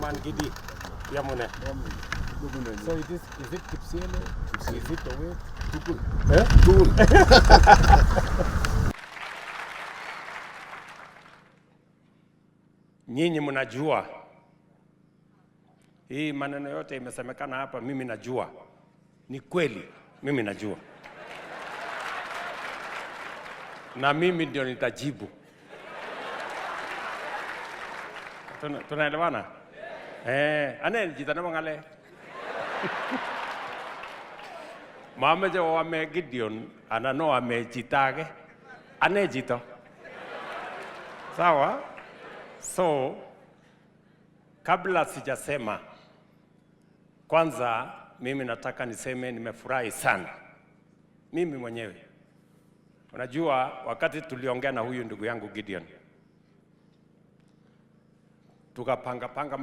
chairman Gideon. Yamune. So is it Kipsiele? Is it the way? Tukul. Tukul. Nyinyi mnajua hii maneno yote imesemekana hapa, mimi najua ni kweli, mimi najua na mimi ndio nitajibu. Tunaelewana? Ane jitana mangale. Mama jo wame Gideon anano ame jitage. Ane jito. Sawa? So kabla sijasema, kwanza mimi nataka niseme nimefurahi sana mimi mwenyewe. Unajua wakati tuliongea na huyu ndugu yangu Gideon, tukapanga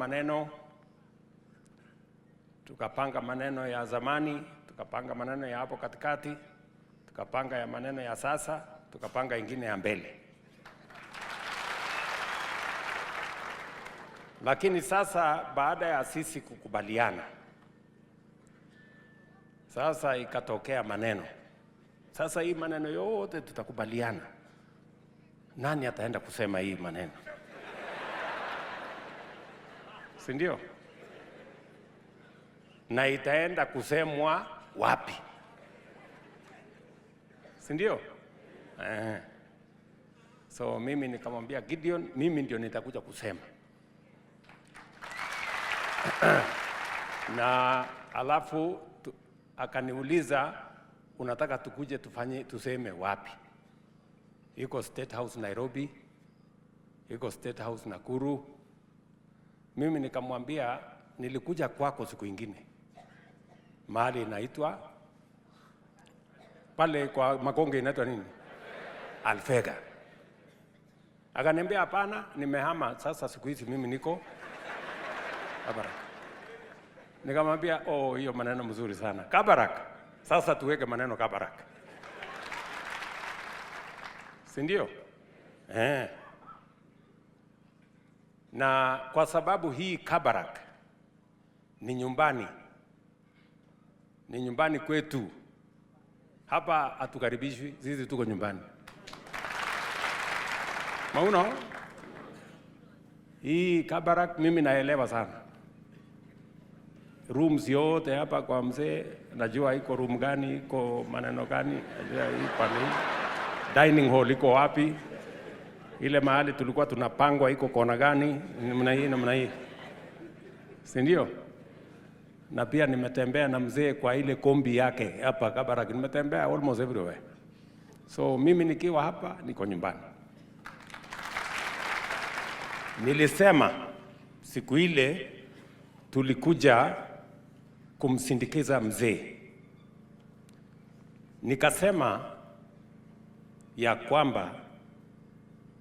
maneno ya zamani, tukapanga maneno ya hapo katikati, tukapanga ya maneno ya sasa, tukapanga ingine ya mbele. Lakini sasa baada ya sisi kukubaliana, sasa ikatokea maneno. Sasa hii maneno yote tutakubaliana. Nani ataenda kusema hii maneno? Si ndio? Na itaenda kusemwa wapi? Si ndio? So mimi nikamwambia Gideon, mimi ndio nitakuja kusema. Na alafu akaniuliza, unataka tukuje tuseme wapi? Iko State House Nairobi, iko State House Nakuru. Mimi nikamwambia nilikuja kwako siku ingine, mahali inaitwa pale kwa Makonge inaitwa nini? Alfega. Akaniambia hapana, nimehama sasa, siku hizi mimi niko Kabarak. Nikamwambia hiyo maneno mzuri sana. Kabarak. Sasa tuweke maneno Kabarak. Si ndio? Na kwa sababu hii Kabarak ni nyumbani. Ni nyumbani kwetu. Hapa hatukaribishwi, sisi tuko nyumbani. Mauna? Hii Kabarak mimi naelewa sana. Rooms yote hapa kwa mzee, najua iko room gani, iko maneno gani, najua iko nini. Dining hall iko wapi? Ile mahali tulikuwa tunapangwa iko kona gani? Namna hii. Si ndio? Na pia nimetembea na mzee kwa ile kombi yake hapa Kabarak, nimetembea almost everywhere. So mimi nikiwa hapa niko nyumbani. Nilisema siku ile tulikuja kumsindikiza mzee, nikasema ya kwamba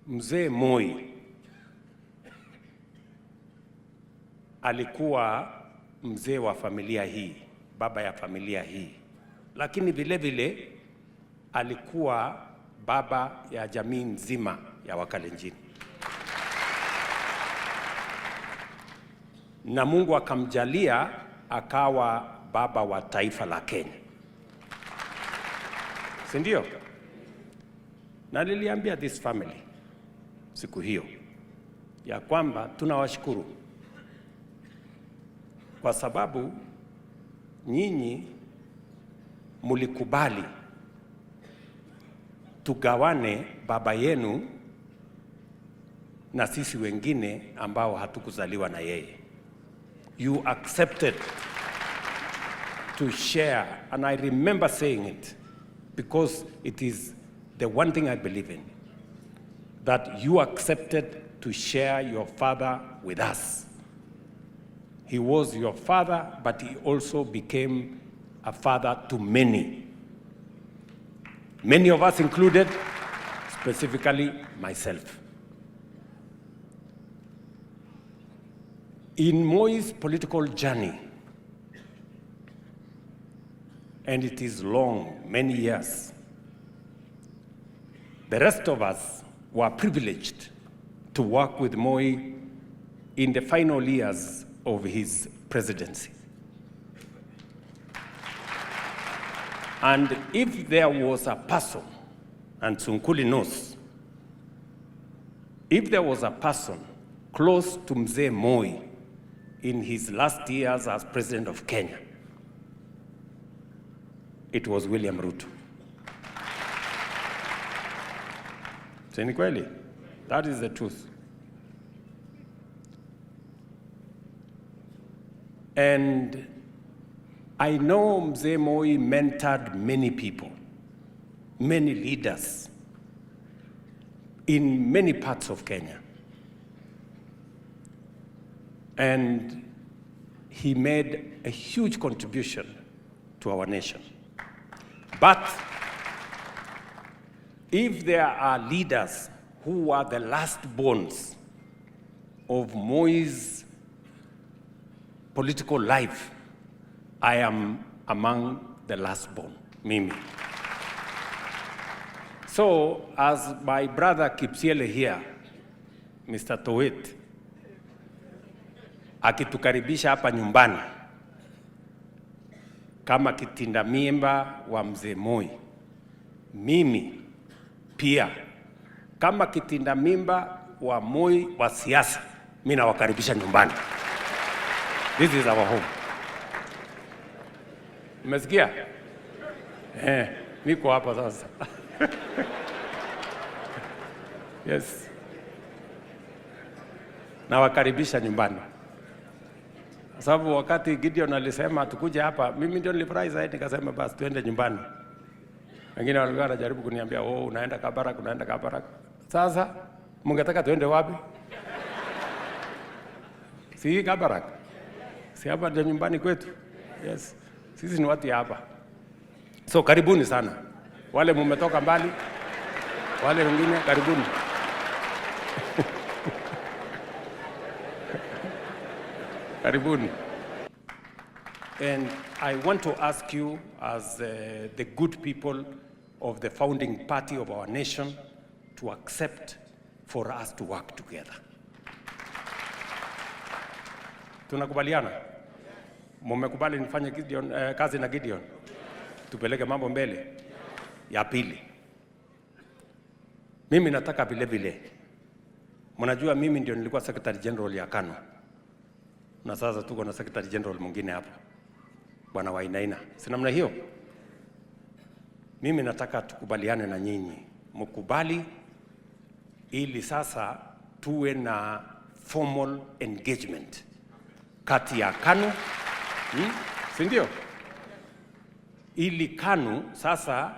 mzee Moi alikuwa mzee wa familia hii, baba ya familia hii, lakini vile vile alikuwa baba ya jamii nzima ya Wakalenjin. Na Mungu akamjalia akawa baba wa taifa la Kenya. Si ndio? Na niliambia this family siku hiyo ya kwamba tunawashukuru kwa sababu nyinyi mulikubali tugawane baba yenu na sisi wengine ambao hatukuzaliwa na yeye. You accepted to share, and I remember saying it because it is the one thing I believe in, that you accepted to share your father with us. He was your father, but he also became a father to many. Many of us included, specifically myself. In Moi's political journey, and it is long, many years, the rest of us were privileged to work with Moi in the final years of his presidency. And if there was a person, and Sunkuli knows, if there was a person close to Mzee Moi in his last years as president of Kenya, it was William Ruto. Si ni kweli? That is the truth. And I know Mzee Moi mentored many people, many leaders in many parts of Kenya. And he made a huge contribution to our nation. But if there are leaders who are the last bones of Moi's political life, I am among the last born, Mimi. So, as my brother Kipsiele here, Mr. Towit, akitukaribisha hapa nyumbani kama kitinda mimba wa Mzee Moi, mimi pia kama kitinda mimba wa Moi wa siasa, mimi nawakaribisha nyumbani. This is our home. Umesikia? Niko hapa sasa. Yes. Nawakaribisha nyumbani. Sababu wakati Gideon alisema tukuje hapa, mimi ndio nilifurahi zaidi, nikasema basi tuende nyumbani. Wengine walikuwa wanajaribu kuniambia, "Oh, unaenda Kabarak, unaenda Kabarak." Sasa mungetaka tuende wapi? Si Kabarak. Si hapa ndio nyumbani kwetu. Yes. Sisi ni watu hapa. So karibuni sana. Wale mumetoka mbali, wale wengine karibuni. Karibuni. And I want to ask you, as the good people of the founding party of our nation, to accept for us to work together. Tunakubaliana? Mumekubali nifanye Gideon, kazi na Gideon? Tupeleke mambo mbele. Ya pili, mimi nataka vile vile, mnajua mimi ndio nilikuwa Secretary General ya KANU, na sasa tuko na Secretary General mwingine hapa, Bwana Wainaina. Si namna hiyo? Mimi nataka tukubaliane na nyinyi, mkubali ili sasa tuwe na formal engagement kati ya KANU, si ndio? Ili KANU sasa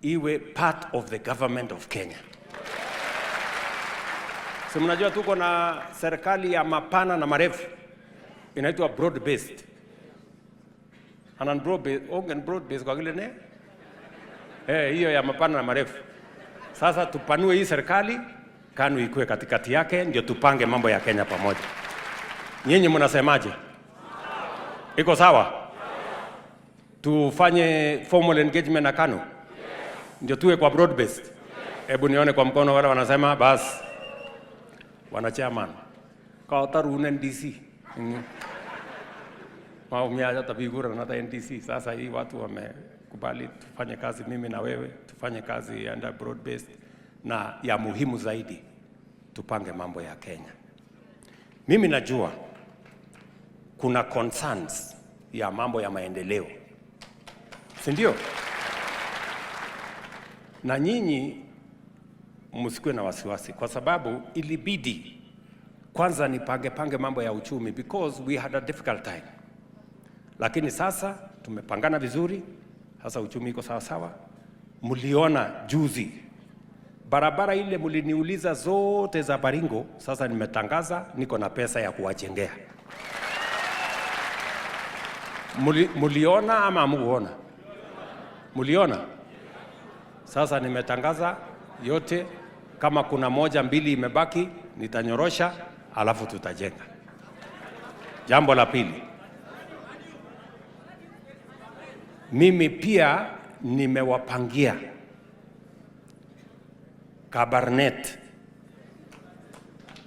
iwe part of the government of Kenya. So mnajua tuko na serikali ya mapana na marefu, inaitwa broad based. Anan broad based kwa kile ne? Hiyo ya mapana na marefu. Sasa tupanue hii serikali, KANU ikuwe katikati yake, ndio tupange mambo ya Kenya pamoja. Nyinyi mnasemaje? Iko sawa? Tufanye formal engagement na KANU? Ndio tuwe kwa broad based. Hebu nione kwa mkono wale wanasema bas. Wana chairman. Kautaru NDC. Maumia hata bigura na hata NDC. Sasa hii watu wamekubali tufanye kazi mimi na wewe, tufanye kazi under broad based, na ya muhimu zaidi tupange mambo ya Kenya. Mimi najua kuna concerns ya mambo ya maendeleo, si ndio? Na nyinyi msikuwe na wasiwasi, kwa sababu ilibidi kwanza nipange mambo ya uchumi, because we had a difficult time. Lakini sasa tumepangana vizuri, sasa uchumi iko sawa sawa. Mliona juzi barabara ile mliniuliza zote za Baringo, sasa nimetangaza niko na pesa ya kuwajengea. Muliona ama muona? Muliona? Sasa nimetangaza yote, kama kuna moja mbili imebaki nitanyorosha, alafu tutajenga. Jambo la pili, mimi pia nimewapangia Kabarnet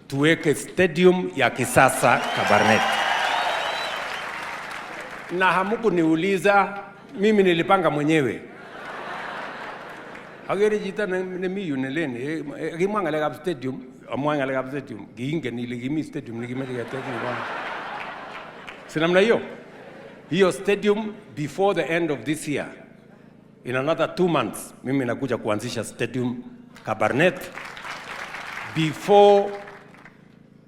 tuweke stadium ya kisasa Kabarnet. na hamkuniuliza, mimi nilipanga mwenyewe. Agere jita nemi yuneleni, kimwa ngalekab stadium, amwa ngalekab stadium, giingen ile kimi stadium nikimeche ketek ni bwana. Si namna hiyo? Hiyo stadium before the end of this year. In another 2 months, mimi nakuja kuanzisha stadium Kabarnet. Before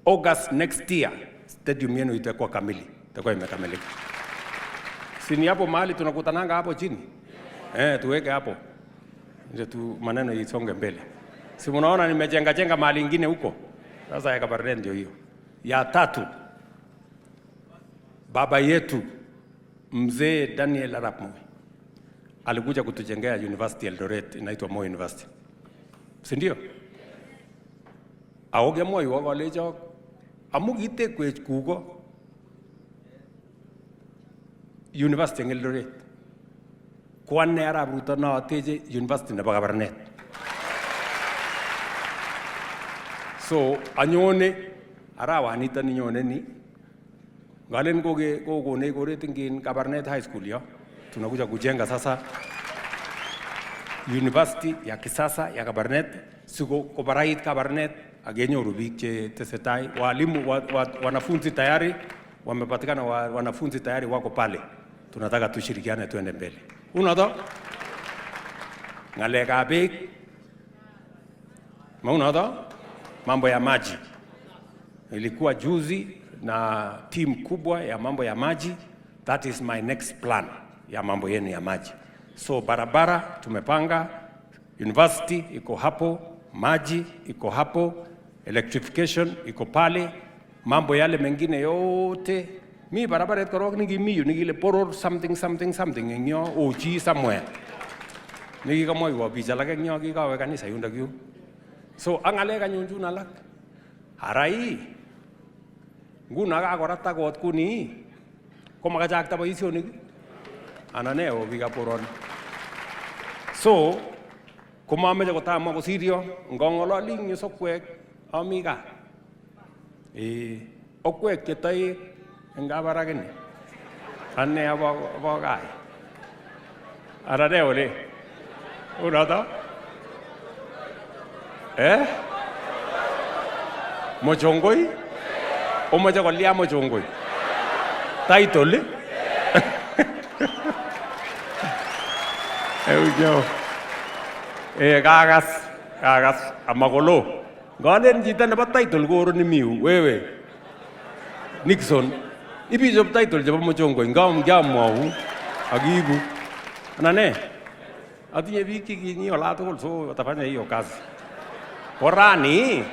August next year, stadium yenu itakuwa kamili, itakuwa imekamilika. Si ni hapo mahali tunakutananga hapo chini? Tuweke hapo. Ndio tu maneno isonge mbele. Si mnaona nimejenga mahali ingine huko? Sasa ya Kabarnet ndio hiyo. Ya tatu, baba yetu Mzee Daniel Arap Moi alikuja kutujengea University Eldoret, inaitwa Moi University. Si ndio? Aoge Moi wakolecho amugite kwech kugo University ng Eldoret. Kwane Arap Ruto na ateje University nebo Kabarnet. So anyone arawanito ninyone ni ngalen kokone koretingin Kabarnet High School yo. Tunakuja kujenga sasa University ya kisasa ya Kabarnet, siko kobarait Kabarnet agenyoru biik che tesetai, walimu wanafunzi tayari wamepatikana, wanafunzi tayari wako pale. Tunataka tushirikiane tuende mbele. Unaona? Ngalekab beek. Unaona? Mambo ya maji. Ilikuwa juzi na team kubwa ya mambo ya maji. That is my next plan ya mambo yenu ya maji. So barabara tumepanga, university iko hapo, maji iko hapo, electrification iko pale, mambo yale mengine yote. Mi barabara korok nigimiyu nigile poror something ngyo uchi somewhere. Nigikamwa iwa bicha lake ngyo kikawe kanisa yunda kyu. So angale kanyunjun alak. Harai. Nguna kakorata kot kuni. Komakachakta boisionik. Anane o biga poron. So komameche kotamwa kosiryo ngongololi ing sokwek amiga. Okwek chetoek ngabarakini. Ane abo gai. Arade ole. Unato? Mochongoi? Omache kolia mochongoi. Title? Eujo. Kagas amagolo. Ngalen chito nebo title ko ni miu wewe. Nixon. Ibichop title chebo mochongoi ngamwau akiibu. Anane. Atinye biik chekinyi ola tugul so watafanya hiyo kazi. Rani.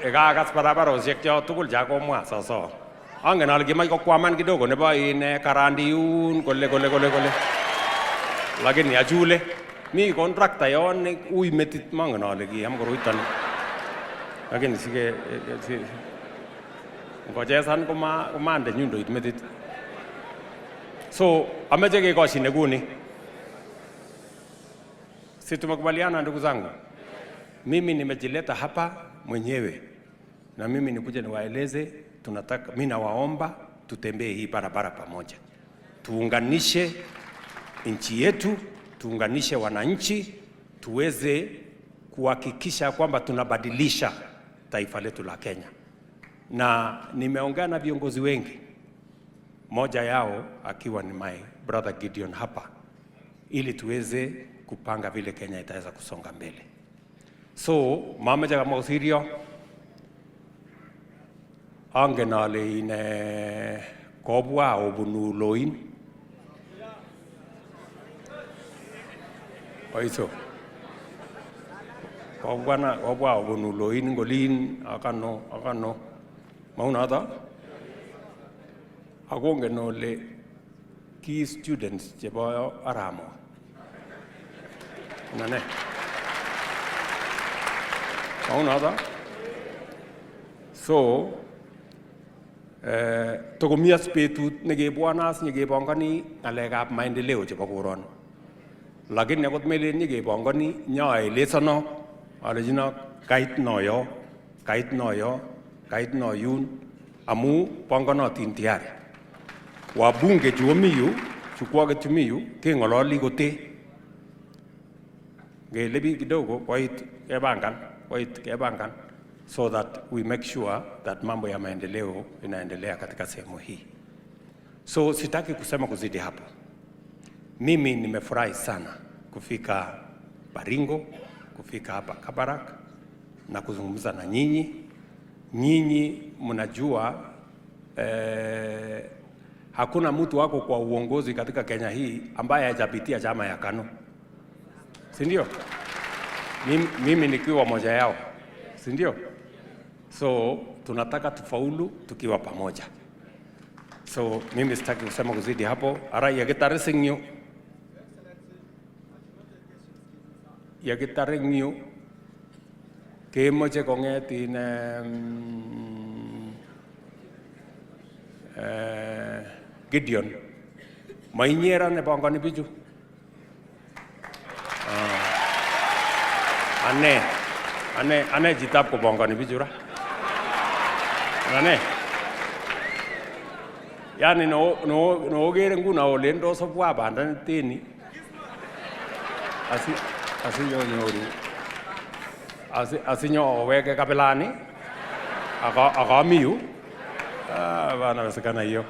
Kagas barabarosiek cho tugul chakomwa soso. Angen ale kimach kokwaman kidogo nebo ine karandiun kole. Lakini achule. Mi contractor yon ui metit mangen ale kiyam koroiton. Lakini sige ngochesan komande nyundoit metit. So ameche kekoshine kuni. Si tumekubaliana ndugu zangu. Mimi nimejileta hapa mwenyewe. Na mimi nikuja niwaeleze, tunataka, mimi nawaomba tutembee hii barabara pamoja. Tuunganishe nchi yetu, tuunganishe wananchi, tuweze kuhakikisha kwamba tunabadilisha taifa letu la Kenya. Na nimeongea na viongozi wengi, moja yao akiwa ni my brother Gideon hapa, ili tuweze kupanga vile Kenya itaweza kusonga mbele. So mameja kama usirio angen ale ine kobwa obunu loin oiso kobwa obunu loin ngolin akano maunata akongen ole ki students chebo Aramo nane maunata so tokomias betut nekebwanas nyekebongoni ngalekab maendeleo chebo koron. Lakini akot melen nyekebongoni nyoelesonok alejinok kait noyo, kait noyo, kait noyun, amu pangonotin tiyari. Wabunge chuomiyu, chukwaget chumiyu, kengololi kote. Ngelebi kidogo koit kebangan, so that we make sure that mambo ya maendeleo inaendelea katika sehemu hii. So sitaki kusema kuzidi hapo. Mimi nimefurahi sana kufika Baringo, kufika hapa Kabarak na kuzungumza na nyinyi. Nyinyi mnajua hakuna mtu wako kwa uongozi katika Kenya hii ambaye hajapitia chama ya KANU. Si ndio? Mimi nikiwa moja yao. Si ndio? So tunataka tufaulu tukiwa pamoja. So mimi sitaki kusema kuzidi hapo. Ara yagitarisingyo. Yagitaringyo. Kemoche kongetin Gideon. Mainyera ne pangani biju. Ane jitap ko pangani biju ra. Ane. Yani no gere nguna olendo so bwa banda tini. Asi nyoru. Asi nyo weke kapelani. Aga miu. Bana wasikana hiyo.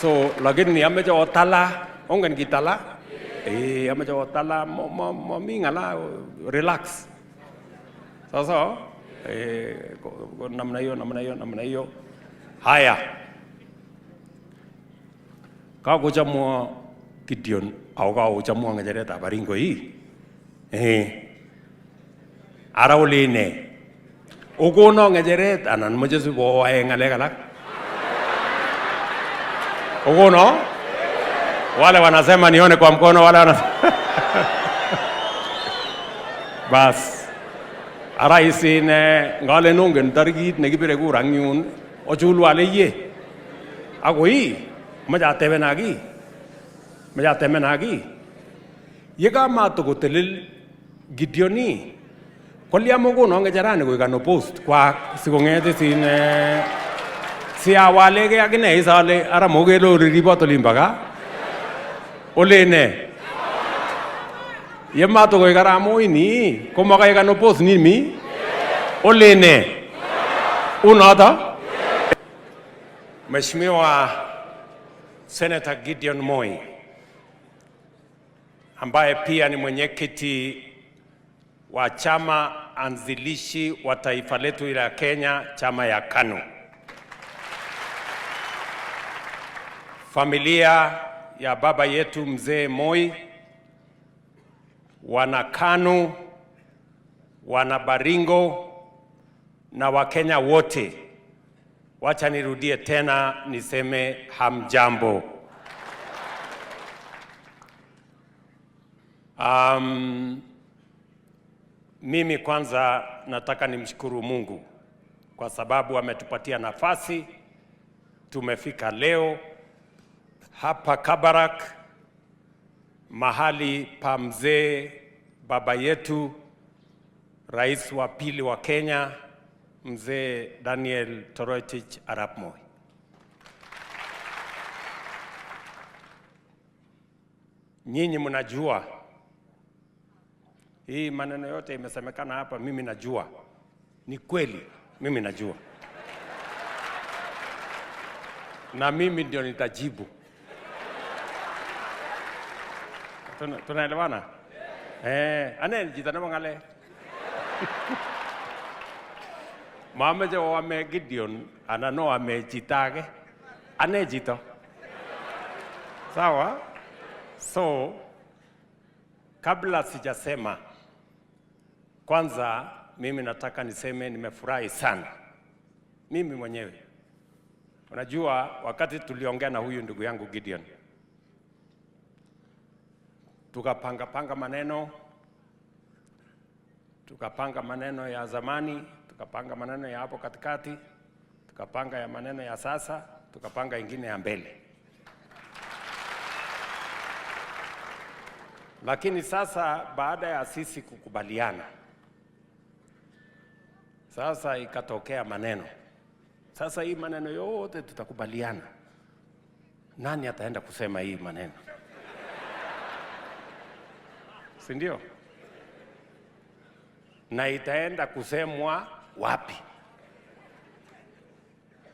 So lakini ameje otala, ongen kitala. Ameje otala mingala relax. Sasa namna hiyo. Haya. Ka kuchamwa Gideon au ka kuchamwa ngajereta Baringo hii. Ara uline. Ugono ngejeret anan moje sibo wae ngale alak. Ugono? Wale wanasema nione kwa mkono, wale wanasema. Bas. Ara isine ngale nungen tarigit nekibire kurang yun ochulu wale ye. Ako hii majatemenagi. Yeka matukotelil Gideoni. Kolia mogo no ngejarani ko ikano post kwa sikongete sine si awale ke akine isale ara mogelo ripoto limbaga olene yemato ko ikaramo ini koma ka ikano post ni mi olene unata. Mheshimiwa Senator Gideon Moi ambaye pia ni mwenyekiti wa chama anzilishi wa taifa letu la Kenya, chama ya KANU. Familia ya baba yetu mzee Moi, wana KANU, wana Baringo na Wakenya wote, wacha nirudie tena niseme hamjambo. Mimi kwanza nataka nimshukuru Mungu kwa sababu ametupatia nafasi, tumefika leo hapa Kabarak, mahali pa mzee baba yetu rais wa pili wa Kenya, mzee Daniel Toroitich arap Moi. Nyinyi mnajua hii maneno yote imesemekana hapa, mimi najua. Ni kweli, mimi najua. Na mimi ndio nitajibu. Tunaelewana? Ane jitana mangale. Mama je wame Gideon, anano wame jitage. Ane jito. Sawa? So, kabla sijasema, kwanza mimi nataka niseme nimefurahi sana. Mimi mwenyewe. Unajua wakati tuliongea na huyu ndugu yangu Gideon, tukapanga maneno ya zamani, tukapanga maneno ya hapo katikati, tukapanga ya maneno ya sasa, tukapanga ingine ya mbele. Lakini sasa baada ya sisi kukubaliana Sasa ikatokea maneno. Sasa hii maneno yote tutakubaliana. Nani ataenda kusema hii maneno? Si ndio? Na itaenda kusemwa wapi?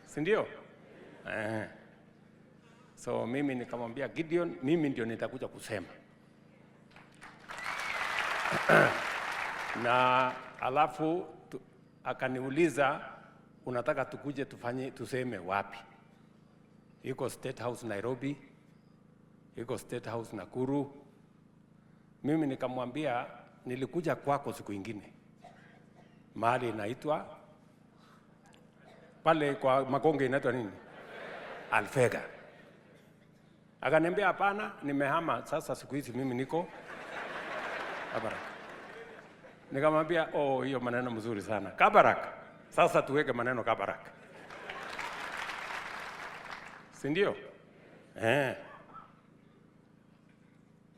Si ndio? So mimi nikamwambia Gideon, mimi ndio nitakuja kusema. Na alafu akaniuliza, unataka tukuje tuseme wapi? Iko State House Nairobi, iko State House Nakuru. Mimi nikamwambia nilikuja kwako siku ingine, mahali inaitwa pale kwa Makonge inaitwa nini? Alfega. Akaniambia hapana, nimehama sasa, siku hizi mimi niko Kabarak. Nikamwambia hiyo maneno mzuri sana. Kabarak. Sasa tuweke maneno Kabarak. Si ndio?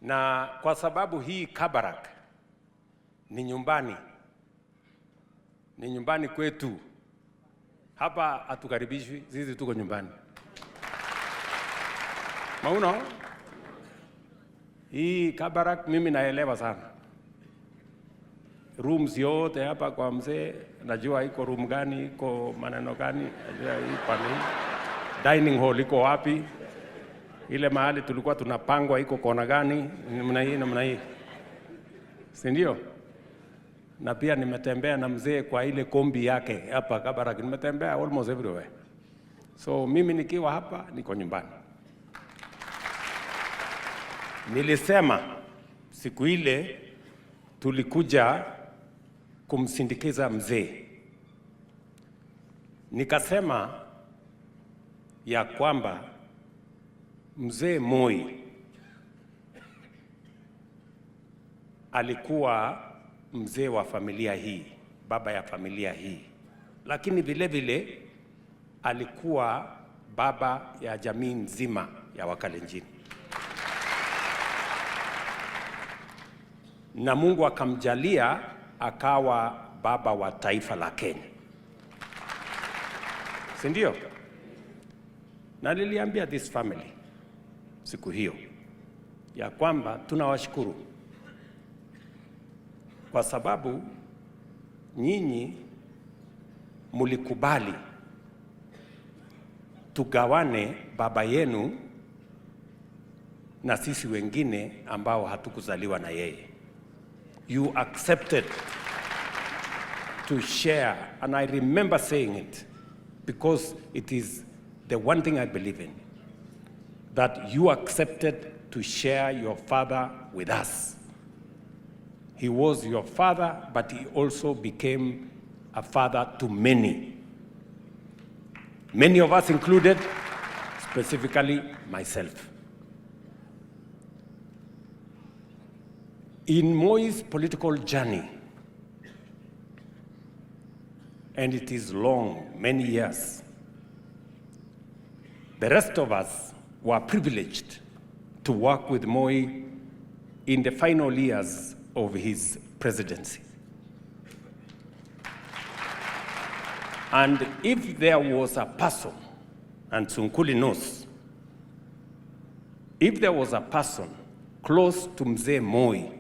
Na kwa sababu hii Kabarak ni nyumbani. Ni nyumbani kwetu. Hapa hatukaribishwi, sisi tuko nyumbani. Mauna? Hii Kabarak mimi naelewa sana. Rooms yote hapa kwa mzee, najua iko room gani, iko maneno gani, najua hii pale. Dining hall iko wapi? Ile mahali tulikuwa tunapangwa iko kona gani? Namna hii. Si ndio? Na pia nimetembea na mzee kwa ile kombi yake hapa Kabarak, nimetembea almost everywhere. So mimi nikiwa hapa niko nyumbani. Nilisema siku ile tulikuja kumsindikiza mzee. Nikasema ya kwamba mzee Moi alikuwa mzee wa familia hii, baba ya familia hii. Lakini vile vile alikuwa baba ya jamii nzima ya Wakalenjin. Na Mungu akamjalia akawa baba wa taifa la Kenya. Si ndio? Na niliambia this family siku hiyo ya kwamba tunawashukuru kwa sababu nyinyi mulikubali tugawane baba yenu na sisi wengine ambao hatukuzaliwa na yeye. You accepted to share, and I remember saying it because it is the one thing I believe in, that you accepted to share your father with us. He was your father, but he also became a father to many. Many of us included, specifically myself. In Moi's political journey, and it is long, many years, the rest of us were privileged to work with Moi in the final years of his presidency. And if there was a person, and Sunkuli knows, if there was a person close to Mzee Moi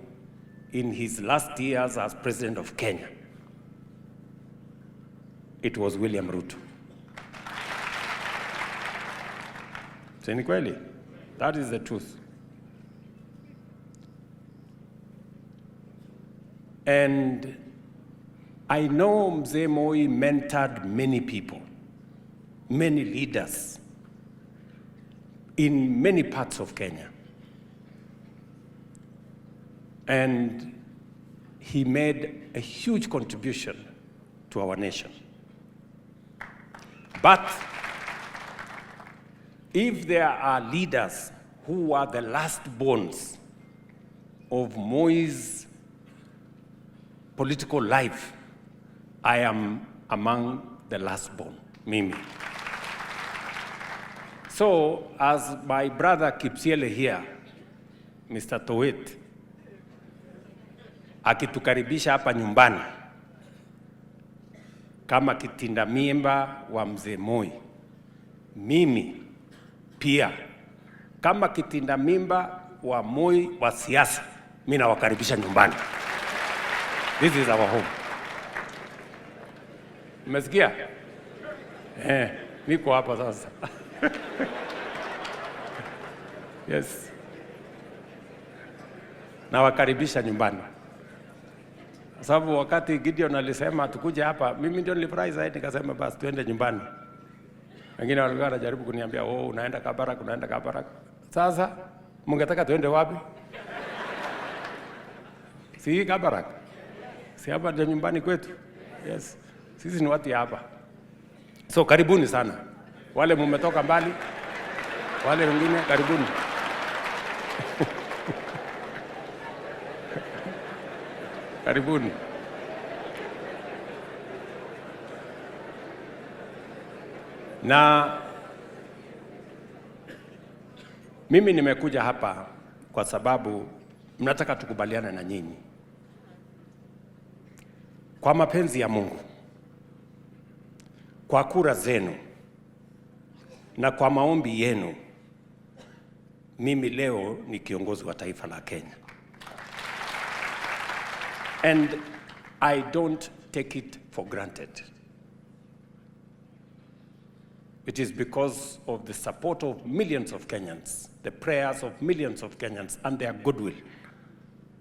in his last years as president of Kenya, it was William Ruto. Si ni kweli? That is the truth. And I know Mzee Moi mentored many people, many leaders in many parts of Kenya. And he made a huge contribution to our nation. But if there are leaders who are the last bones of Moi's political life, I am among the last born, Mimi. So, as my brother Kipsiele here, Mr. Towit, akitukaribisha hapa nyumbani, kama kitinda mimba wa mzee Moi, mimi pia kama kitinda mimba wa Moi wa siasa, mimi nawakaribisha nyumbani. This is our home. Umesikia? Niko hapa sasa. Yes. Nawakaribisha nyumbani. Sababu wakati Gideon alisema tukuje hapa, mimi ndio nilifurahi zaidi, nikasema basi tuende nyumbani. Wengine walikuwa wanajaribu kuniambia, "Oh, unaenda Kabarak, unaenda Kabarak." Sasa mungetaka tuende wapi? Si Kabarak. Si hapa ndio nyumbani kwetu. Yes. Sisi ni watu ya hapa. So karibuni sana. Wale mmetoka mbali, wale wengine karibuni. Karibuni. Na mimi nimekuja hapa kwa sababu mnataka tukubaliane na nyinyi. Kwa mapenzi ya Mungu, kwa kura zenu na kwa maombi yenu, mimi leo ni kiongozi wa taifa la Kenya. And I don't take it for granted. It is because of the support of millions of Kenyans, the prayers of millions of Kenyans, and their goodwill,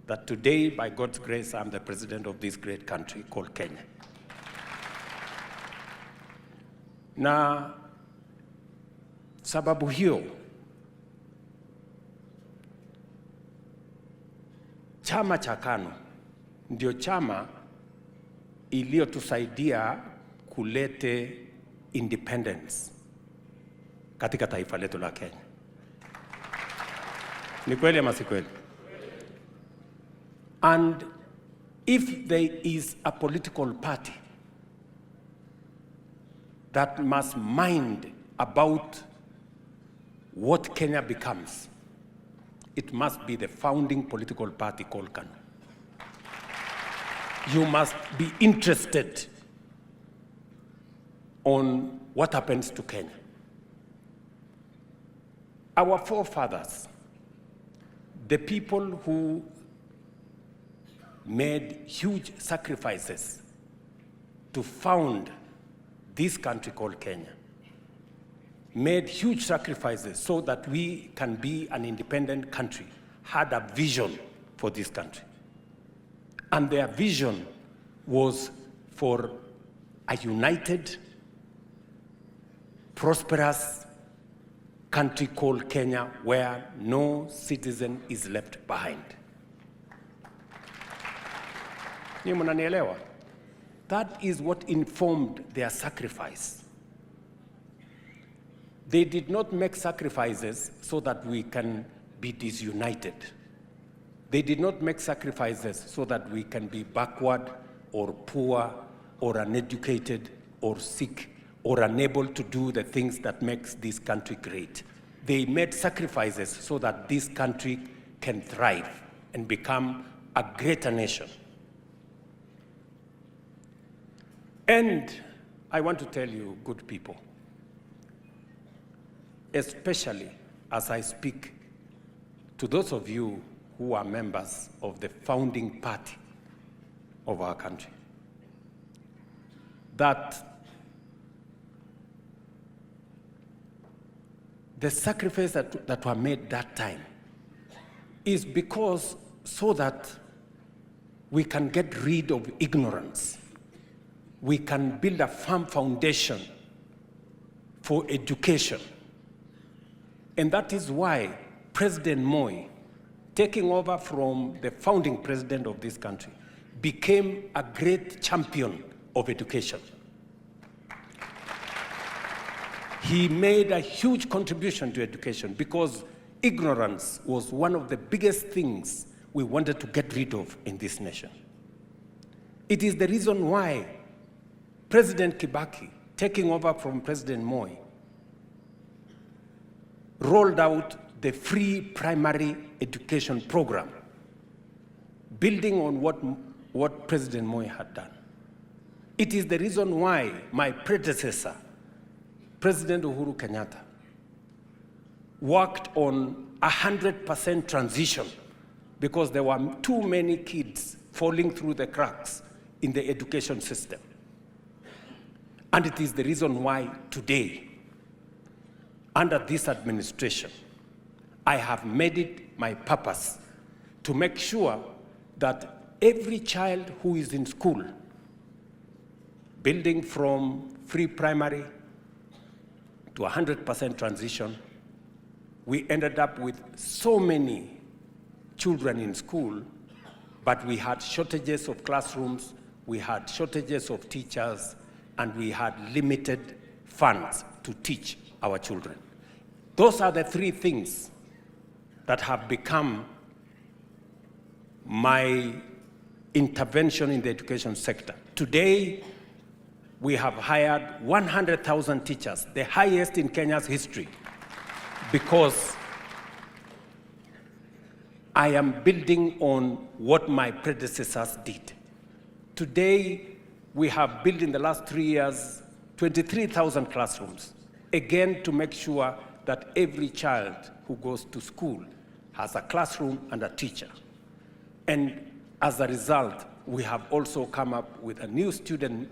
that today, by God's grace, I'm the president of this great country called Kenya. Na sababu hiyo, chama cha KANU ndio chama iliyotusaidia kulete independence katika taifa letu la Kenya. Ni kweli ama si kweli? And if there is a political party that must mind about what Kenya becomes, it must be the founding political party called KANU. You must be interested on what happens to Kenya. Our forefathers, the people who made huge sacrifices to found this country called Kenya, made huge sacrifices so that we can be an independent country, had a vision for this country. And their vision was for a united, prosperous country called Kenya where no citizen is left behind. Ni mnanielewa? That is what informed their sacrifice. They did not make sacrifices so that we can be disunited. They did not make sacrifices so that we can be backward or poor or uneducated or sick or unable to do the things that makes this country great. They made sacrifices so that this country can thrive and become a greater nation. And I want to tell you, good people, especially as I speak to those of you who are members of the founding party of our country, that the sacrifice that were made that time is because so that we can get rid of ignorance. We can build a firm foundation for education. And that is why President Moi, taking over from the founding president of this country, became a great champion of education. He made a huge contribution to education because ignorance was one of the biggest things we wanted to get rid of in this nation. It is the reason why President Kibaki, taking over from President Moi, rolled out the free primary education program, building on what President Moi had done. It is the reason why my predecessor, President Uhuru Kenyatta, worked on 100% transition because there were too many kids falling through the cracks in the education system. And it is the reason why today, under this administration, I have made it my purpose to make sure that every child who is in school, building from free primary to 100% transition, we ended up with so many children in school, but we had shortages of classrooms, we had shortages of teachers, and we had limited funds to teach our children. Those are the three things that have become my intervention in the education sector. Today, we have hired 100,000 teachers, the highest in Kenya's history, because I am building on what my predecessors did. Today, we have built in the last 3 years 23,000 classrooms, again to make sure that every child who goes to school has a classroom and a teacher. And as a result, we have also come up with a new student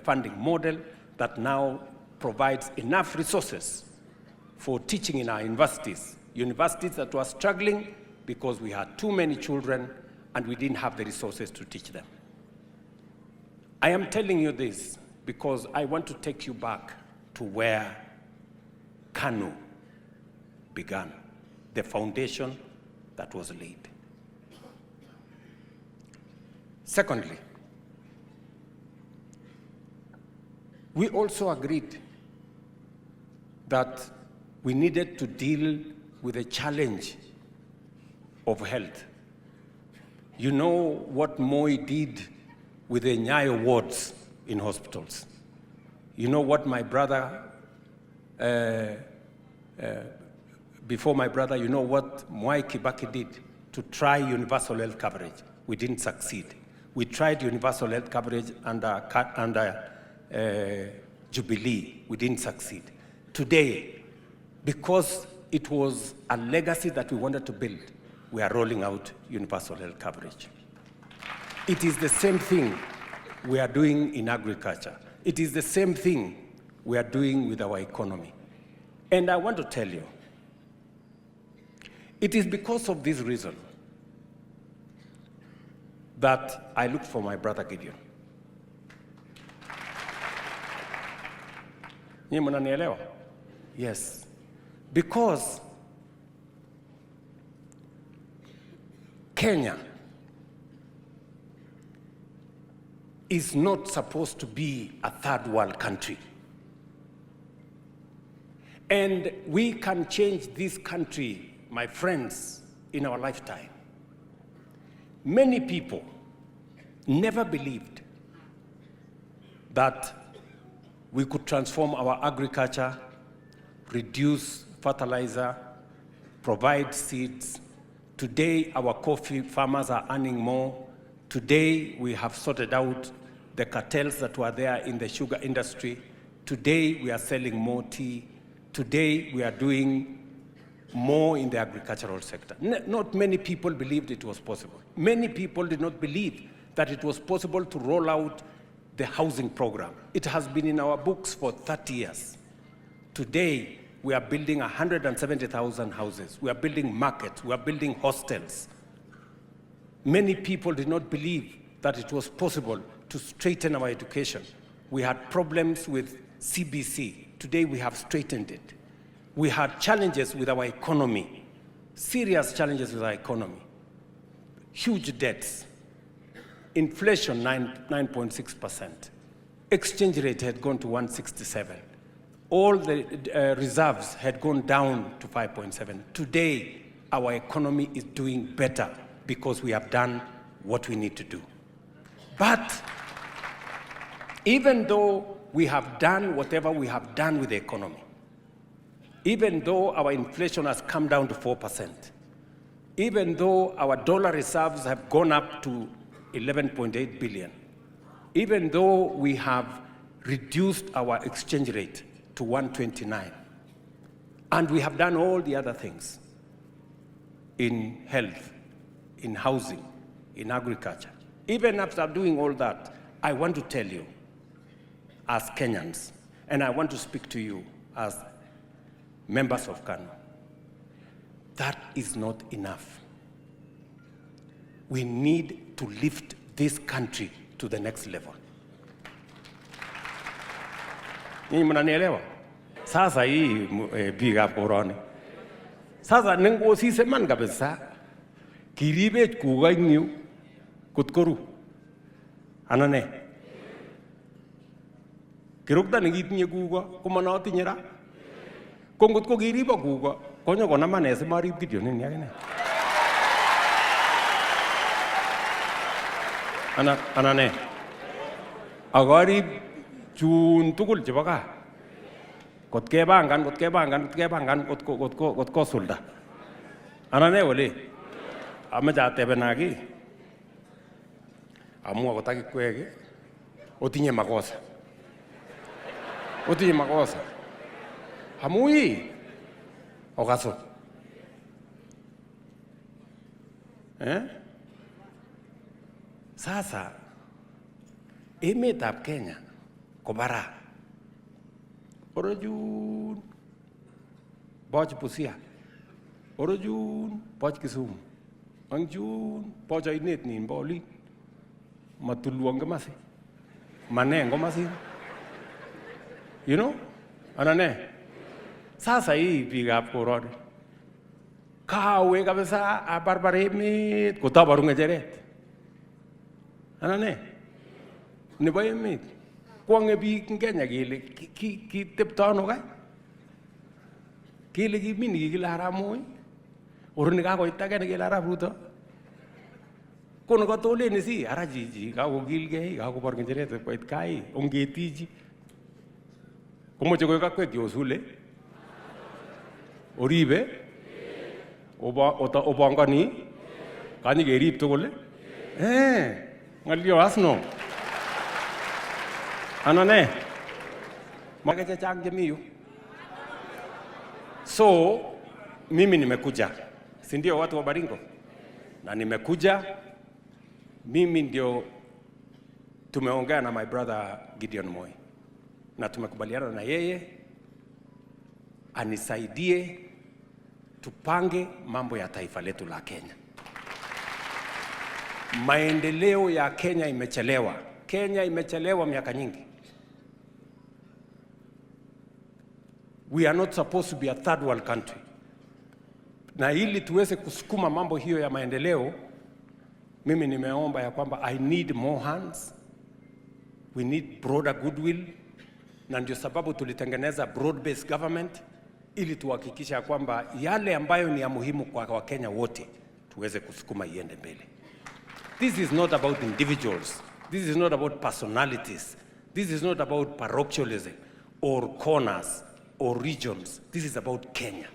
funding model that now provides enough resources for teaching in our universities. Universities that were struggling because we had too many children and we didn't have the resources to teach them. I am telling you this because I want to take you back to where KANU began, the foundation that was laid. Secondly, we also agreed that we needed to deal with the challenge of health. You know what Moi did with the Nyayo wards in hospitals. You know what my brother, before my brother, you know what Mwai Kibaki did to try universal health coverage. We didn't succeed. We tried universal health coverage under Jubilee. We didn't succeed. Today, because it was a legacy that we wanted to build, we are rolling out universal health coverage. It is the same thing we are doing in agriculture. It is the same thing we are doing with our economy. And I want to tell you, it is because of this reason that I looked for my brother Gideon. Nyinyi mnanielewa? Yes. Because Kenya is not supposed to be a third world country. And we can change this country, my friends, in our lifetime. Many people never believed that we could transform our agriculture, reduce fertilizer, provide seeds. Today, our coffee farmers are earning more. Today, we have sorted out the cartels that were there in the sugar industry. Today, we are selling more tea. Today, we are doing more in the agricultural sector. Not many people believed it was possible. Many people did not believe that it was possible to roll out the housing program. It has been in our books for 30 years. Today, we are building 170,000 houses. We are building markets. We are building hostels. Many people did not believe that it was possible to straighten our education. We had problems with CBC. Today, we have straightened it. We had challenges with our economy, serious challenges with our economy, huge debts, inflation 9.6%, exchange rate had gone to 167. All the reserves had gone down to 5.7. Today, our economy is doing better because we have done what we need to do. But even though we have done whatever we have done with the economy, even though our inflation has come down to 4%, even though our dollar reserves have gone up to 11.8 billion, even though we have reduced our exchange rate to 129, and we have done all the other things in health, in housing, in agriculture, even after doing all that, I want to tell you, as Kenyans, and I want to speak to you as members of KANU, that is not enough. We need to lift this country to the next level. Nyinyi mnanielewa? Sasa hii biga koroni. Sasa nengo siseman kabisa. Kiribech kuga inyu kutkoru. Anane. Kirukta negitinye kuga komanotinye ra. Kongot ko kiribo kuga konyo konamane simarib Gideon ni akine. Anane. Agarib chun tugul chebo gaa. Kot kebangan kot sulda. Anane wale. Amaja tebenagi. Amua kotaki kwege. Otinye makosa. Otinye makosa. Hamui. Okaso. Sasa emetab Kenya kobara. Orojun boch Busia. Orojun boch Kisumu. Angjun boch ainet nin boli. Matuluang masi. Manengo masi. You know? Anane. Sasa hii bigap koroni. Kawe kabisa abarbaremit kotabaru ngejeret. Anane. Nebo emet. Kwange biik Kenya kele kitepto ano kai? Kele kimini kikile arap Moi. Oroni kakoit age nekele arap Ruto. Kono katoleni si ara jiji kakokilgei kakobor ngecheret koit kai ongetiji. Komoche koik akwek yosule. Oribe. Obongoni. Kanyi kerib tugul. Ngalyo asno. Anane. Magache chang jamiyu. So, mimi nimekuja. Si ndio watu wa Baringo? Na nimekuja. Mimi ndio tumeongea na my brother Gideon Moi. Na tumekubaliana na yeye anisaidie tupange mambo ya taifa letu la Kenya. Maendeleo ya Kenya imechelewa. Kenya imechelewa miaka nyingi. We are not supposed to be a third world country. Na ili tuweze kusukuma mambo hiyo ya maendeleo, mimi nimeomba ya kwamba I need more hands. We need broader goodwill. Na ndio sababu tulitengeneza broad-based government ili tuhakikisha kwamba yale ambayo ni ya muhimu kwa Wakenya wote tuweze kusukuma iende mbele. This is not about individuals. This is not about personalities. This is not about parochialism or corners or regions. This is about Kenya.